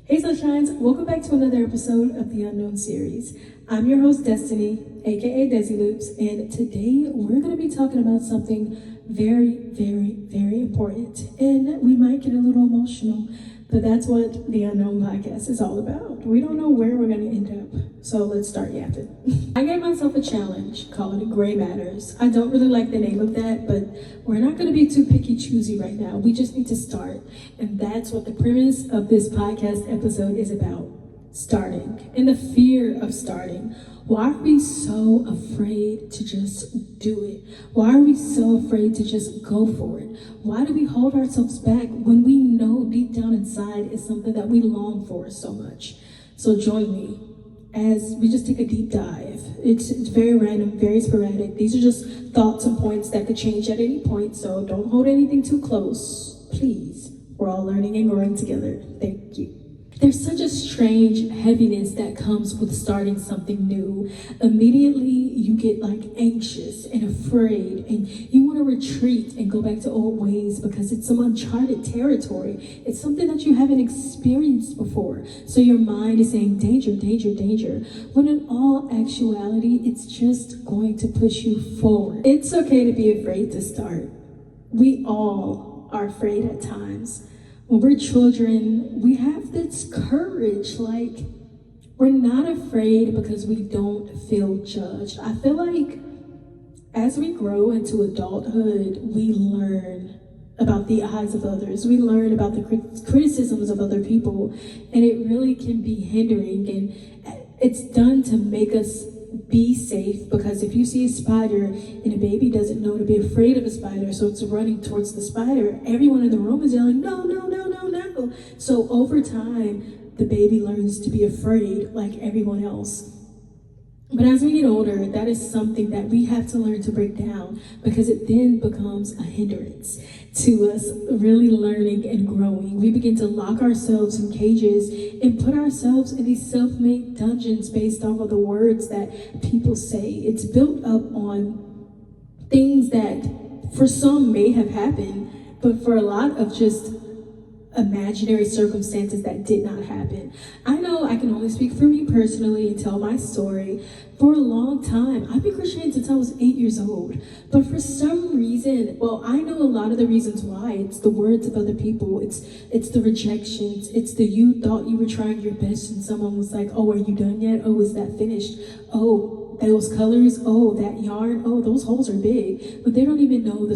Hey Sunshines, welcome back to another episode of the Unknown series. I'm your host Destiny, aka Dezzyloops, and today we're going to be talking about something very important. And we might get a little emotional, but that's what the Unknown podcast is all about. We don't know where we're going to end up, so let's start yapping. I gave myself a challenge, calling it Gray Matters. I don't really like the name of that, but we're not going to be too picky choosy right now. We just need to start, and that's what the premise of this podcast episode is about. Starting and the fear of starting. Why are we so afraid to just do it? Why are we so afraid to just go for it? Why do we hold ourselves back when we know deep down inside is something that we long for so much? So join me as we just take a deep dive. It's very random, very sporadic. These are just thoughts and points that could change at any point, so don't hold anything too close, please. We're all learning and growing together. Thank you. There's such a strange heaviness that comes with starting something new. Immediately, you get anxious and afraid, and you want to retreat and go back to old ways because it's some uncharted territory. It's something that you haven't experienced before. So your mind is saying, danger, danger, danger. When in all actuality, it's just going to push you forward. It's okay to be afraid to start. We all are afraid at times. When we're children, we have this courage, we're not afraid because we don't feel judged. I feel like as we grow into adulthood, we learn about the eyes of others. We learn about the criticisms of other people, and it really can be hindering, and it's done to make us be safe, because if you see a spider and a baby doesn't know to be afraid of a spider, so it's running towards the spider, everyone in the room is yelling, no, no, no, no, no. So over time, the baby learns to be afraid like everyone else. But as we get older, that is something that we have to learn to break down, because it then becomes a hindrance to us really learning and growing. We begin to lock ourselves in cages and put ourselves in these self-made dungeons based off of the words that people say. It's built up on things that for some may have happened, but for a lot of just imaginary circumstances that did not happen. I know I can only speak for me personally and tell my story. For a long time, I've been Christian since I was 8 years old. But for some reason, I know a lot of the reasons why. It's the words of other people. It's the rejections. It's the you thought you were trying your best and someone was like, oh, are you done yet? Oh, is that finished? Oh, those colors? Oh, that yarn? Oh, those holes are big. But they don't even know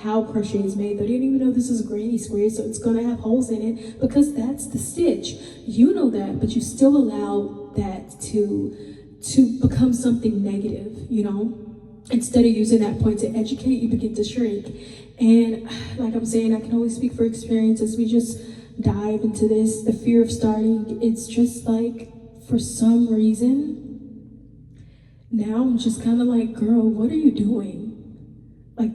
how crochet is made. They didn't even know this is a granny square, so it's going to have holes in it because that's the stitch. You know that, but you still allow that to become something negative, Instead of using that point to educate, you begin to shrink. And like I'm saying, I can only speak for experience as we just dive into this. The fear of starting, it's just for some reason, now I'm just kind of like, girl, what are you doing?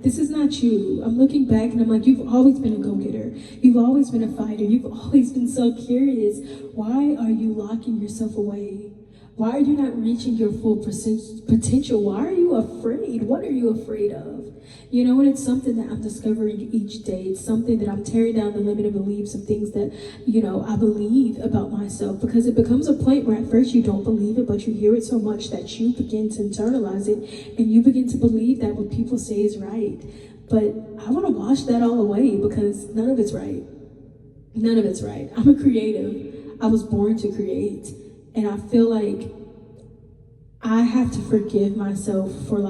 This is not you. I'm looking back and I'm like, you've always been a go-getter. You've always been a fighter. You've always been so curious. Why are you locking yourself away? Why are you not reaching your full potential? Why are you afraid? What are you afraid of? And it's something that I'm discovering each day. It's something that I'm tearing down the limited beliefs of things that, I believe about myself, because it becomes a point where at first you don't believe it, but you hear it so much that you begin to internalize it and you begin to believe that what people say is right. But I want to wash that all away because none of it's right. None of it's right. I'm a creative. I was born to create. And I feel like I have to forgive myself for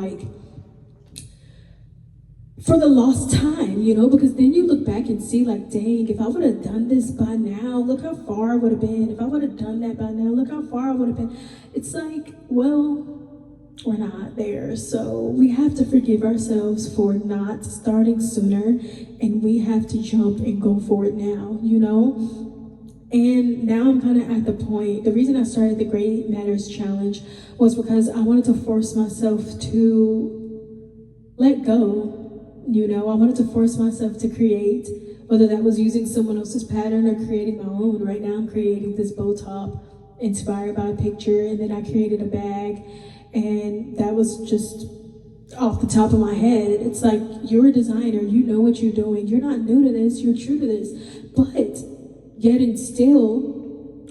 the lost time, because then you look back and see dang, if I would have done this by now, look how far I would have been. If I would have done that by now, look how far I would have been. It's we're not there. So we have to forgive ourselves for not starting sooner, and we have to jump and go for it now, And now I'm kind of at the point, the reason I started the Gray Matters Challenge was because I wanted to force myself to let go. I wanted to force myself to create, whether that was using someone else's pattern or creating my own. Right now I'm creating this bow top inspired by a picture, and then I created a bag, and that was just off the top of my head. It's you're a designer, you know what you're doing. You're not new to this, you're true to this. But yet and still,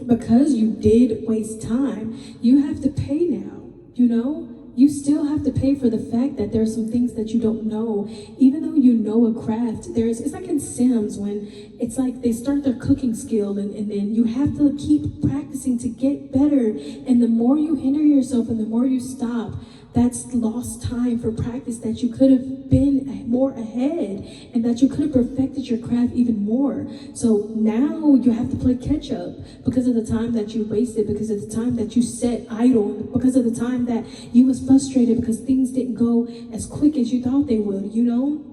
because you did waste time, you have to pay now, you know? You still have to pay for the fact that there are some things that you don't know. Even though you know a craft, it's like in Sims when it's like they start their cooking skill and then you have to keep practicing to get better. And the more you hinder yourself and the more you stop, that's lost time for practice that you could have been more ahead and that you could have perfected your craft even more. So now you have to play catch up because of the time that you wasted, because of the time that you sat idle, because of the time that you was frustrated because things didn't go as quick as you thought they would, you know?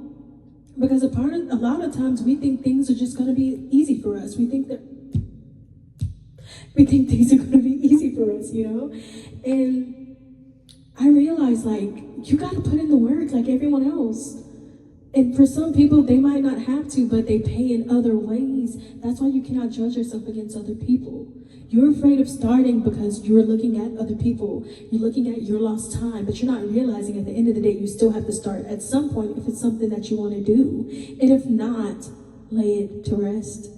Because a lot of times we think things are just gonna be easy for us. We think things are gonna be easy for us, you know? And I realized, like, you gotta put in the work like everyone else. And for some people, they might not have to, but they pay in other ways. That's why you cannot judge yourself against other people. You're afraid of starting because you're looking at other people. You're looking at your lost time, but you're not realizing at the end of the day, you still have to start at some point if it's something that you wanna do. And if not, lay it to rest.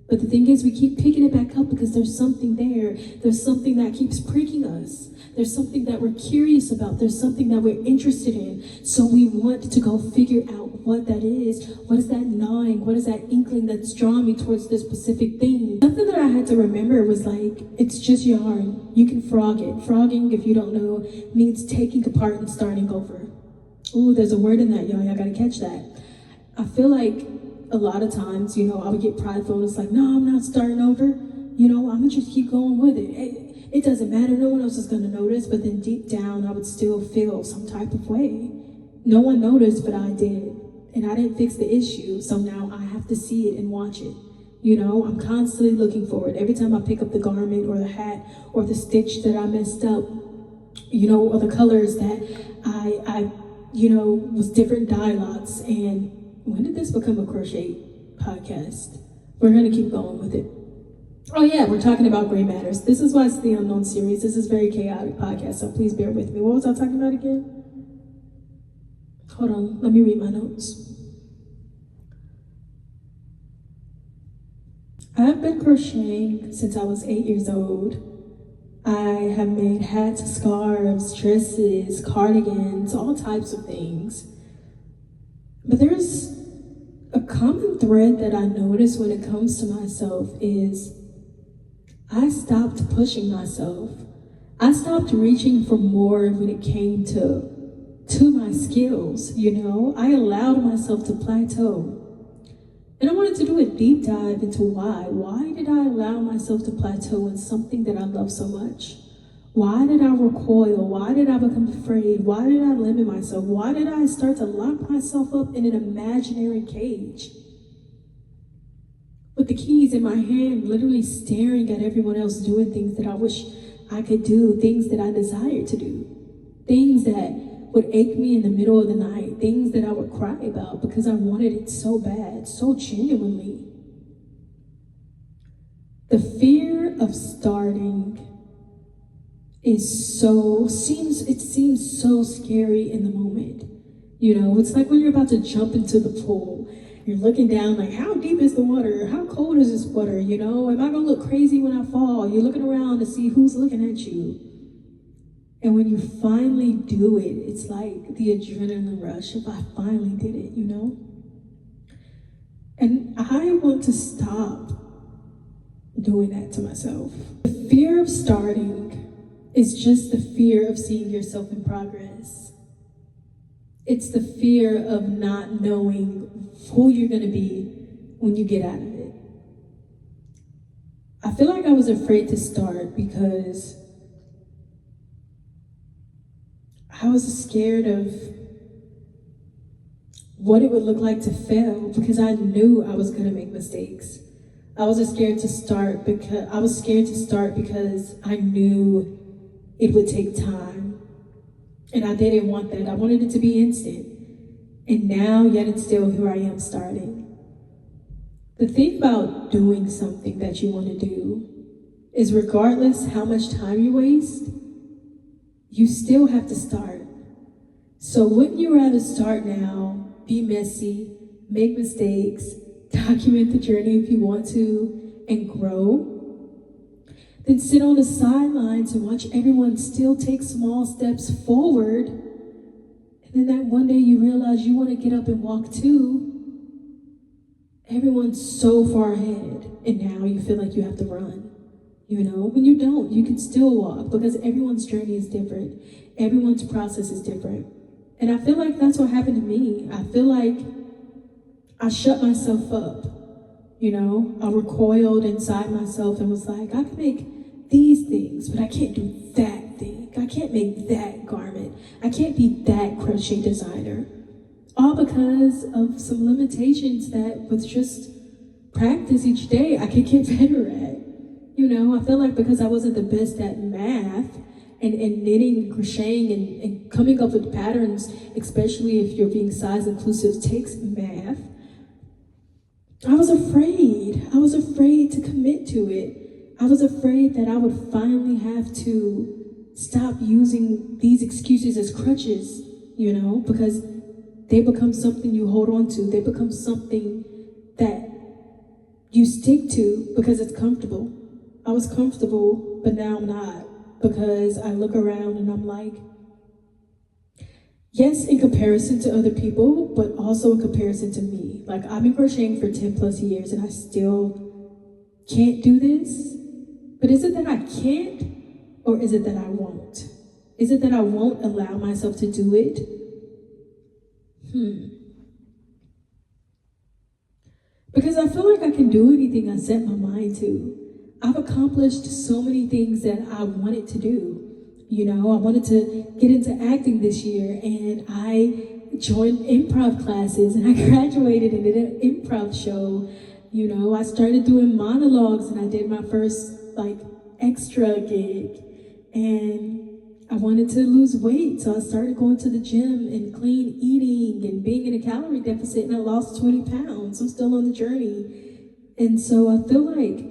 But the thing is, we keep picking it back up because there's something there. There's something that keeps pricking us. There's something that we're curious about. There's something that we're interested in. So we want to go figure out what that is. What is that gnawing? What is that inkling that's drawing me towards this specific thing? Something that I had to remember was like, it's just yarn. You can frog it. Frogging, if you don't know, means taking apart and starting over. Ooh, there's a word in that, y'all. Y'all gotta catch that. I feel like a lot of times, you know, I would get prideful and it's like, no, I'm not starting over. You know, I'm gonna just keep going with it. It doesn't matter, no one else is gonna notice, but then deep down, I would still feel some type of way. No one noticed, but I did. And I didn't fix the issue, so now I have to see it and watch it. You know, I'm constantly looking for it. Every time I pick up the garment or the hat or the stitch that I messed up, you know, or the colors that I you know, was different dye lots. And when did this become a crochet podcast? We're gonna keep going with it. Oh yeah, we're talking about gray matters. This is why it's the Unknown series. This is a very chaotic podcast, so please bear with me. What was I talking about again? Hold on, let me read my notes. I've been crocheting since I was 8 years old. I have made hats, scarves, dresses, cardigans, all types of things. But there's a common thread that I notice when it comes to myself is I stopped pushing myself. I stopped reaching for more when it came to my skills, you know? I allowed myself to plateau. And I wanted to do a deep dive into why. Why did I allow myself to plateau in something that I love so much? Why did I recoil? Why did I become afraid? Why did I limit myself? Why did I start to lock myself up in an imaginary cage? With the keys in my hand, literally staring at everyone else doing things that I wish I could do, things that I desired to do, things that would ache me in the middle of the night, things that I would cry about because I wanted it so bad, so genuinely. The fear of starting seems so scary in the moment. You know, it's like when you're about to jump into the pool. You're looking down like, how deep is the water? How cold is this water? You know, am I gonna look crazy when I fall? You're looking around to see who's looking at you. And when you finally do it, it's like the adrenaline rush if I finally did it, you know? And I want to stop doing that to myself. The fear of starting is just the fear of seeing yourself in progress. It's the fear of not knowing who you're gonna be when you get out of it. I feel like I was afraid to start because I was scared of what it would look like to fail because I knew I was gonna make mistakes. I was scared to start because I knew it would take time. And I didn't want that. I wanted it to be instant. And now, yet and still, here I am starting. The thing about doing something that you want to do is regardless how much time you waste, you still have to start. So wouldn't you rather start now, be messy, make mistakes, document the journey if you want to, and grow? then sit on the sidelines and watch everyone still take small steps forward. And then that one day you realize you want to get up and walk too. Everyone's so far ahead, and now you feel like you have to run. You know, when you don't, you can still walk because everyone's journey is different. Everyone's process is different. And I feel like that's what happened to me. I feel like I shut myself up. You know, I recoiled inside myself and was like, I can make these things, but I can't do that thing. I can't make that garment. I can't be that crochet designer. All because of some limitations that with just practice each day, I could get better at. You know, I feel like because I wasn't the best at math and knitting, crocheting, and coming up with patterns, especially if you're being size inclusive, takes math. I was afraid. I was afraid to commit to it. I was afraid that I would finally have to stop using these excuses as crutches, you know, because they become something you hold on to. They become something that you stick to because it's comfortable. I was comfortable, but now I'm not, because I look around and I'm like, yes, in comparison to other people, but also in comparison to me. Like, I've been crocheting for 10 plus years and I still can't do this. But is it that I can't, or is it that I won't? Is it that I won't allow myself to do it? Because I feel like I can do anything I set my mind to. I've accomplished so many things that I wanted to do. You know, I wanted to get into acting this year, and I joined improv classes, and I graduated and did an improv show. You know, I started doing monologues, and I did my first, extra gig. And I wanted to lose weight, so I started going to the gym and clean eating and being in a calorie deficit, and I lost 20 pounds. I'm still on the journey. And so I feel like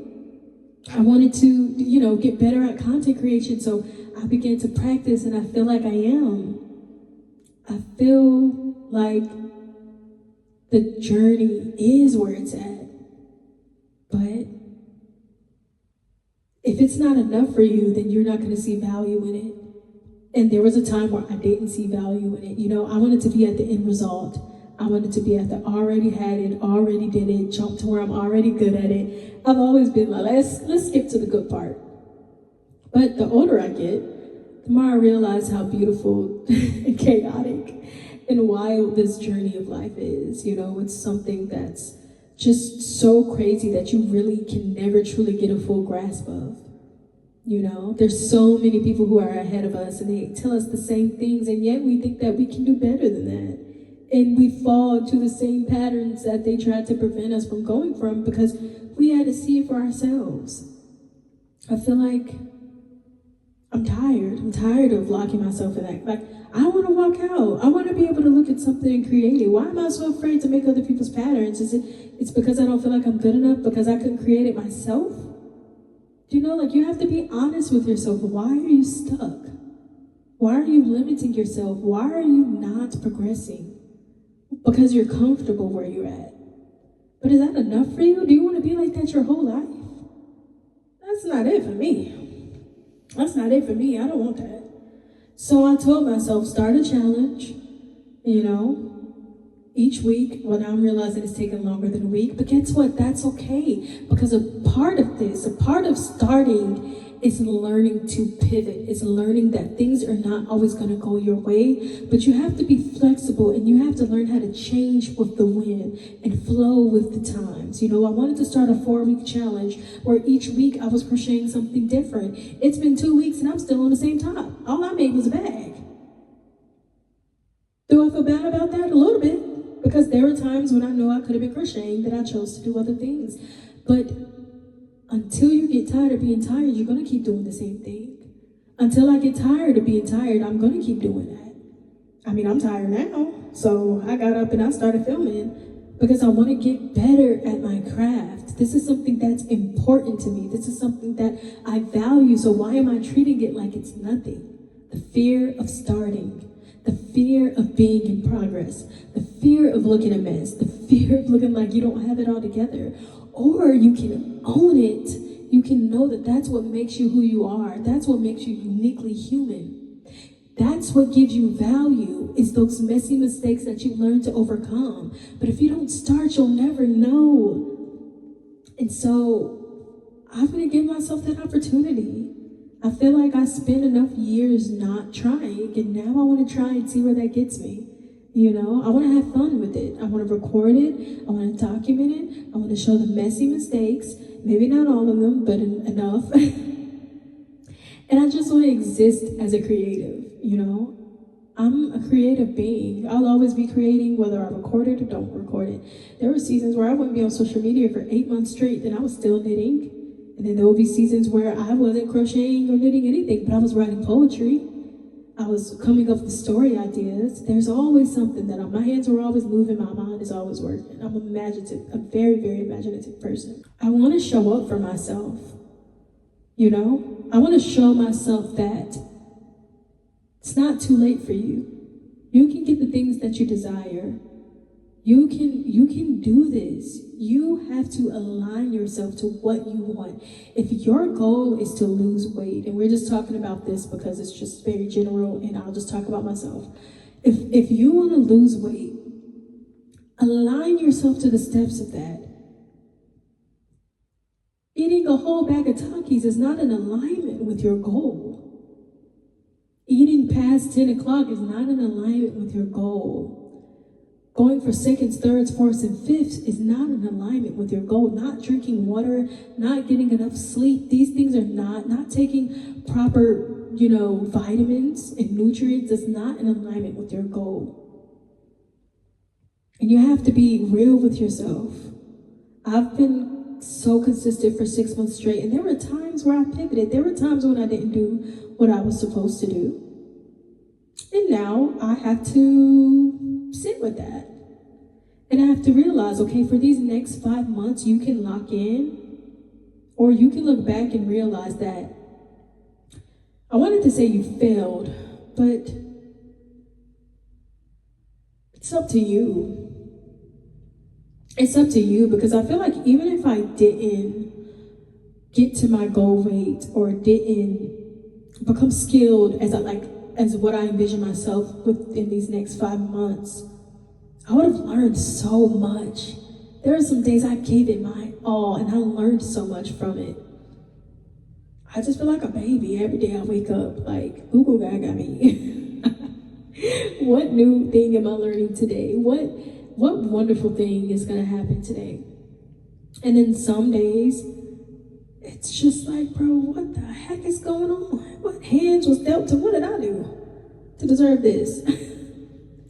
I wanted to, you know, get better at content creation, so I began to practice, and I feel like I am. I feel like the journey is where it's at. But if it's not enough for you, then you're not going to see value in it. And there was a time where I didn't see value in it. You know, I wanted to be at the end result. I wanted to be at the already had it, already did it, jump to where I'm already good at it. I've always been like, let's skip to the good part. But the older I get, the more I realize how beautiful and chaotic and wild this journey of life is. You know, it's something that's just so crazy that you really can never truly get a full grasp of. You know, there's so many people who are ahead of us and they tell us the same things, and yet we think that we can do better than that. And we fall into the same patterns that they tried to prevent us from going from because we had to see it for ourselves. I feel like I'm tired. I'm tired of locking myself in that. Like, I want to walk out. I want to be able to look at something and create it. Why am I so afraid to make other people's patterns? It's because I don't feel like I'm good enough, because I couldn't create it myself? Do you know, like, you have to be honest with yourself. Why are you stuck? Why are you limiting yourself? Why are you not progressing? Because you're comfortable where you're at. But is that enough for you? Do you want to be like that your whole life? That's not it for me. That's not it for me. I don't want that. So I told myself, start a challenge, you know, each week. Well, now I'm realizing it's taking longer than a week, but guess what? That's okay, because a part of this, a part of starting is learning to pivot. It's learning that things are not always going to go your way, but you have to be flexible and you have to learn how to change with the wind and flow with the times. You know, I wanted to start a 4-week challenge where each week I was crocheting something different. It's been 2 weeks and I'm still on the same top. All I made was a bag. Do I feel bad about that? A little bit, because there are times when I know I could have been crocheting that I chose to do other things. But until you get tired of being tired, you're going to keep doing the same thing. Until I get tired of being tired, I'm going to keep doing that. I mean, I'm tired now, so I got up and I started filming because I want to get better at my craft. This is something that's important to me. This is something that I value, so why am I treating it like it's nothing? The fear of starting, the fear of being in progress, the fear of looking a mess, the fear of looking like you don't have it all together. Or you can own it you can know that that's what makes you who you are. That's what makes you uniquely human. That's what gives you value, is those messy mistakes that you learn to overcome. But if you don't start, you'll never know. And so I'm going to give myself that opportunity. I feel like I spent enough years not trying, and now I want to try and see where that gets me. You know, I want to have fun with it. I want to record it. I want to document it. I want to show the messy mistakes. Maybe not all of them, but enough. And I just want to exist as a creative, you know? I'm a creative being. I'll always be creating, whether I record it or don't record it. There were seasons where I wouldn't be on social media for 8 months straight, and I was still knitting. And then there will be seasons where I wasn't crocheting or knitting anything, but I was writing poetry. I was coming up with story ideas. There's always something that my hands are always moving, my mind is always working. I'm imaginative, a very, very imaginative person. I want to show up for myself, you know? I want to show myself that it's not too late for you. You can get the things that you desire. You can do this. You have to align yourself to what you want. If your goal is to lose weight, and we're just talking about this because it's just very general, and I'll just talk about myself. If you want to lose weight, align yourself to the steps of that. Eating a whole bag of Takis is not in alignment with your goal. Eating past 10 o'clock is not in alignment with your goal. Going for seconds, thirds, fourths, and fifths is not in alignment with your goal. Not drinking water, not getting enough sleep. These things are not taking proper, vitamins and nutrients is not in alignment with your goal. And you have to be real with yourself. I've been so consistent for 6 months straight, and there were times where I pivoted. There were times when I didn't do what I was supposed to do. And now I have to sit with that. And I have to realize, okay, for these next 5 months, you can lock in, or you can look back and realize that, I wanted to say you failed, but it's up to you. It's up to you, because I feel like even if I didn't get to my goal weight or didn't become skilled as what I envision myself within these next 5 months, I would have learned so much. There are some days I gave it my all, and I learned so much from it. I just feel like a baby every day I wake up, like, Google Gaga me. What new thing am I learning today? What wonderful thing is gonna happen today? And then some days, it's just like, bro, what the heck is going on? What hands was dealt to? What did I do to deserve this?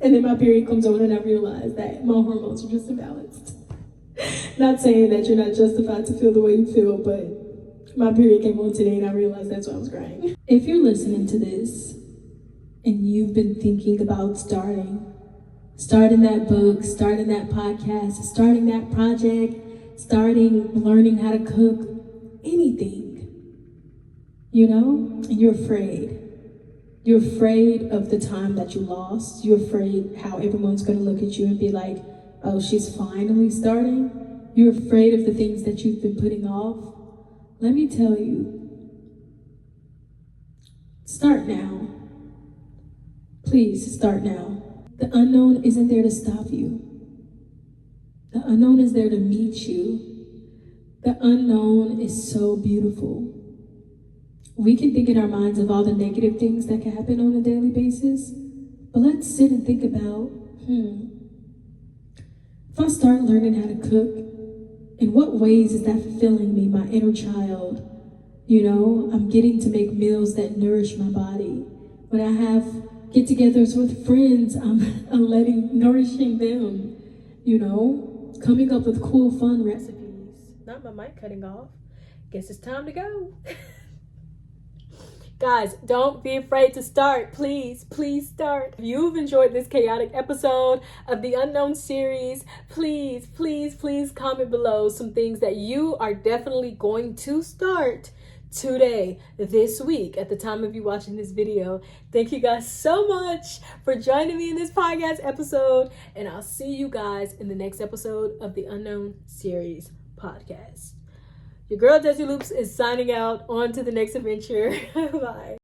And then my period comes on and I realize that my hormones are just imbalanced. Not saying that you're not justified to feel the way you feel, but my period came on today and I realized that's why I was crying. If you're listening to this and you've been thinking about starting that book, starting that podcast, starting that project, learning how to cook, anything, and you're afraid. You're afraid of the time that you lost. You're afraid how everyone's going to look at you and be like, oh, she's finally starting. You're afraid of the things that you've been putting off. Let me tell you, start now. Please start now. The unknown isn't there to stop you. The unknown is there to meet you. The unknown is so beautiful. We can think in our minds of all the negative things that can happen on a daily basis, but let's sit and think about, if I start learning how to cook, in what ways is that fulfilling me, my inner child? I'm getting to make meals that nourish my body. When I have get-togethers with friends, I'm nourishing them, coming up with cool, fun recipes. Not my mic cutting off. Guess it's time to go. Guys, don't be afraid to start. Please start. If you've enjoyed this chaotic episode of the Unknown series, please comment below some things that you are definitely going to start today, this week, at the time of you watching this video. Thank you guys so much for joining me in this podcast episode, and I'll see you guys in the next episode of the Unknown series podcast. Your girl Dezzyloops is signing out. On to the next adventure. Bye.